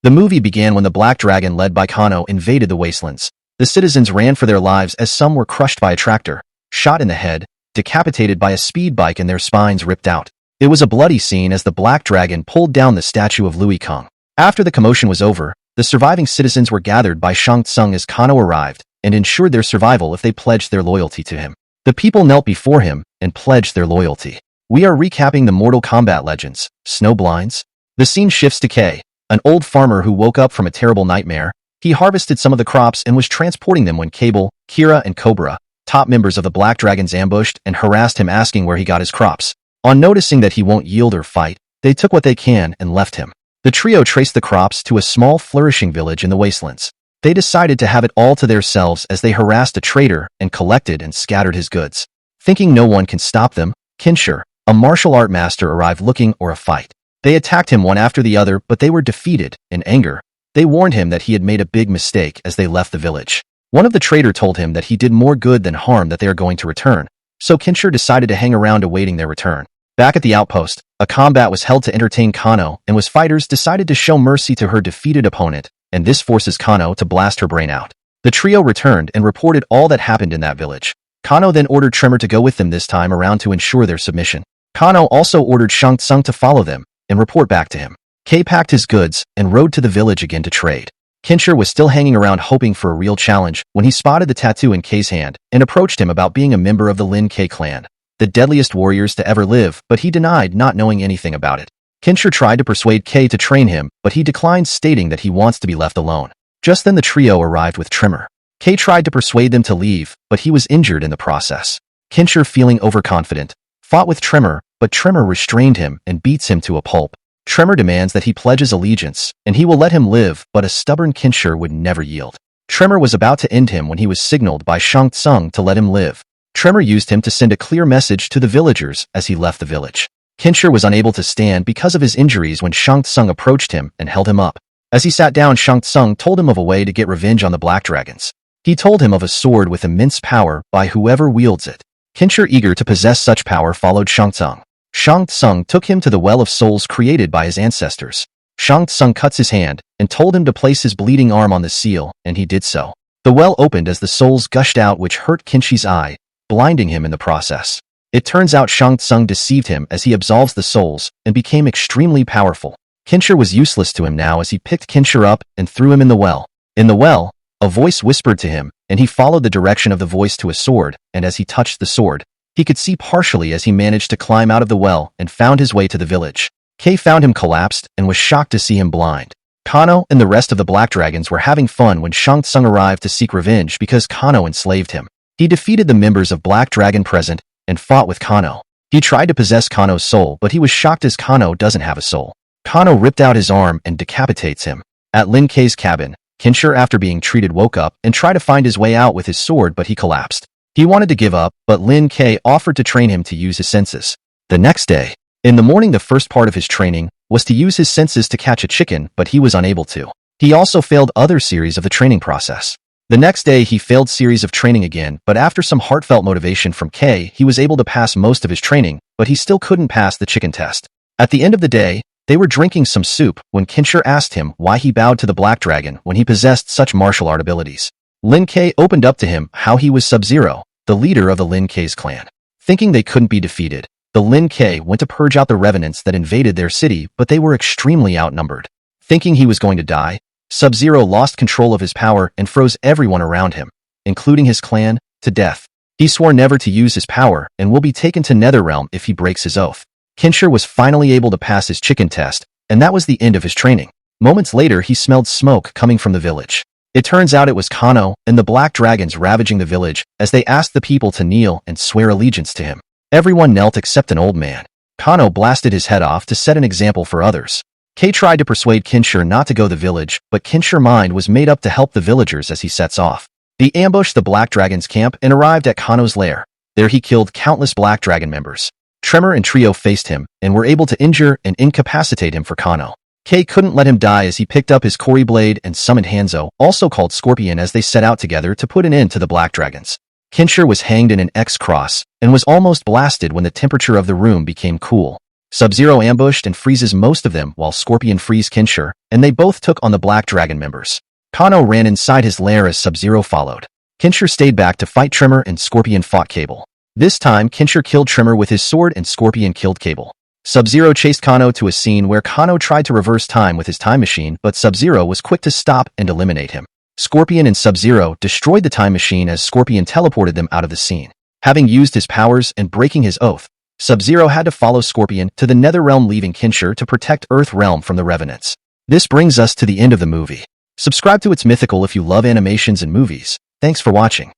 The movie began when the Black Dragon led by Kano invaded the Wastelands. The citizens ran for their lives as some were crushed by a tractor, shot in the head, decapitated by a speed bike and their spines ripped out. It was a bloody scene as the Black Dragon pulled down the statue of Louis Kong. After the commotion was over, the surviving citizens were gathered by Shang Tsung as Kano arrived and ensured their survival if they pledged their loyalty to him. The people knelt before him and pledged their loyalty. We are recapping the Mortal Kombat legends, Snowblinds. The scene shifts to Kei, an old farmer who woke up from a terrible nightmare. He harvested some of the crops and was transporting them when Cable, Kira, and Cobra, top members of the Black Dragons, ambushed and harassed him asking where he got his crops. On noticing that he won't yield or fight, they took what they can and left him. The trio traced the crops to a small flourishing village in the Wastelands. They decided to have it all to themselves as they harassed a trader and collected and scattered his goods. Thinking no one can stop them, Kenshi, a martial art master, arrived looking for a fight. They attacked him one after the other, but they were defeated. In anger, they warned him that he had made a big mistake as they left the village. One of the trader told him that he did more good than harm, that they are going to return. So Kenshi decided to hang around awaiting their return. Back at the outpost, a combat was held to entertain Kano, and fighters decided to show mercy to her defeated opponent, and this forces Kano to blast her brain out. The trio returned and reported all that happened in that village. Kano then ordered Tremor to go with them this time around to ensure their submission. Kano also ordered Shang Tsung to follow them and report back to him. Kei packed his goods and rode to the village again to trade. Kenshi was still hanging around hoping for a real challenge when he spotted the tattoo in Kei's hand and approached him about being a member of the Lin Kei clan, the deadliest warriors to ever live, but he denied not knowing anything about it. Kenshi tried to persuade Kei to train him, but he declined, stating that he wants to be left alone. Just then the trio arrived with Tremor. Kei tried to persuade them to leave, but he was injured in the process. Kenshi, feeling overconfident, fought with Tremor, but Tremor restrained him and beats him to a pulp. Tremor demands that he pledges allegiance, and he will let him live, but a stubborn Kenshi would never yield. Tremor was about to end him when he was signaled by Shang Tsung to let him live. Tremor used him to send a clear message to the villagers as he left the village. Kenshi was unable to stand because of his injuries when Shang Tsung approached him and held him up. As he sat down, Shang Tsung told him of a way to get revenge on the Black Dragons. He told him of a sword with immense power by whoever wields it. Kenshi, eager to possess such power, followed Shang Tsung. Shang Tsung took him to the Well of Souls created by his ancestors. Shang Tsung cuts his hand and told him to place his bleeding arm on the seal, and he did so. The well opened as the souls gushed out, which hurt Kenshi's eye, blinding him in the process. It turns out Shang Tsung deceived him as he absolves the souls and became extremely powerful. Kenshi was useless to him now as he picked Kenshi up and threw him in the well. In the well, a voice whispered to him, and he followed the direction of the voice to a sword, and as he touched the sword, he could see partially as he managed to climb out of the well and found his way to the village. Kei found him collapsed and was shocked to see him blind. Kano and the rest of the Black Dragons were having fun when Shang Tsung arrived to seek revenge because Kano enslaved him. He defeated the members of Black Dragon present and fought with Kano. He tried to possess Kano's soul, but he was shocked as Kano doesn't have a soul. Kano ripped out his arm and decapitates him. At Lin Kei's cabin, Kenshi, after being treated, woke up and tried to find his way out with his sword, but he collapsed. He wanted to give up, but Lin Kei offered to train him to use his senses. The next day, in the morning, the first part of his training was to use his senses to catch a chicken, but he was unable to. He also failed other series of the training process. The next day, he failed series of training again, but after some heartfelt motivation from Kei, he was able to pass most of his training, but he still couldn't pass the chicken test. At the end of the day, they were drinking some soup when Kenshi asked him why he bowed to the Black Dragon when he possessed such martial art abilities. Lin Kei opened up to him how he was Sub-Zero, the leader of the Lin Kei's clan. Thinking they couldn't be defeated, the Lin Kei went to purge out the revenants that invaded their city, but they were extremely outnumbered. Thinking he was going to die, Sub-Zero lost control of his power and froze everyone around him, including his clan, to death. He swore never to use his power and will be taken to Netherrealm if he breaks his oath. Kenshi was finally able to pass his chicken test, and that was the end of his training. Moments later, he smelled smoke coming from the village. It turns out it was Kano and the Black Dragons ravaging the village as they asked the people to kneel and swear allegiance to him. Everyone knelt except an old man. Kano blasted his head off to set an example for others. Kei tried to persuade Kenshi not to go the village, but Kenshi's mind was made up to help the villagers as he sets off. He ambushed the Black Dragon's camp and arrived at Kano's lair. There he killed countless Black Dragon members. Tremor and Trio faced him and were able to injure and incapacitate him for Kano. Kei couldn't let him die as he picked up his Kori blade and summoned Hanzo, also called Scorpion, as they set out together to put an end to the Black Dragons. Kenshi was hanged in an X cross and was almost blasted when the temperature of the room became cool. Sub-Zero ambushed and freezes most of them while Scorpion frees Kenshi, and they both took on the Black Dragon members. Kano ran inside his lair as Sub-Zero followed. Kenshi stayed back to fight Tremor and Scorpion fought Cable. This time, Kenshi killed Tremor with his sword and Scorpion killed Cable. Sub-Zero chased Kano to a scene where Kano tried to reverse time with his time machine, but Sub-Zero was quick to stop and eliminate him. Scorpion and Sub-Zero destroyed the time machine as Scorpion teleported them out of the scene. Having used his powers and breaking his oath, Sub-Zero had to follow Scorpion to the Netherrealm, leaving Kenshi to protect Earth Realm from the Revenants. This brings us to the end of the movie. Subscribe to It's Mythical if you love animations and movies. Thanks for watching.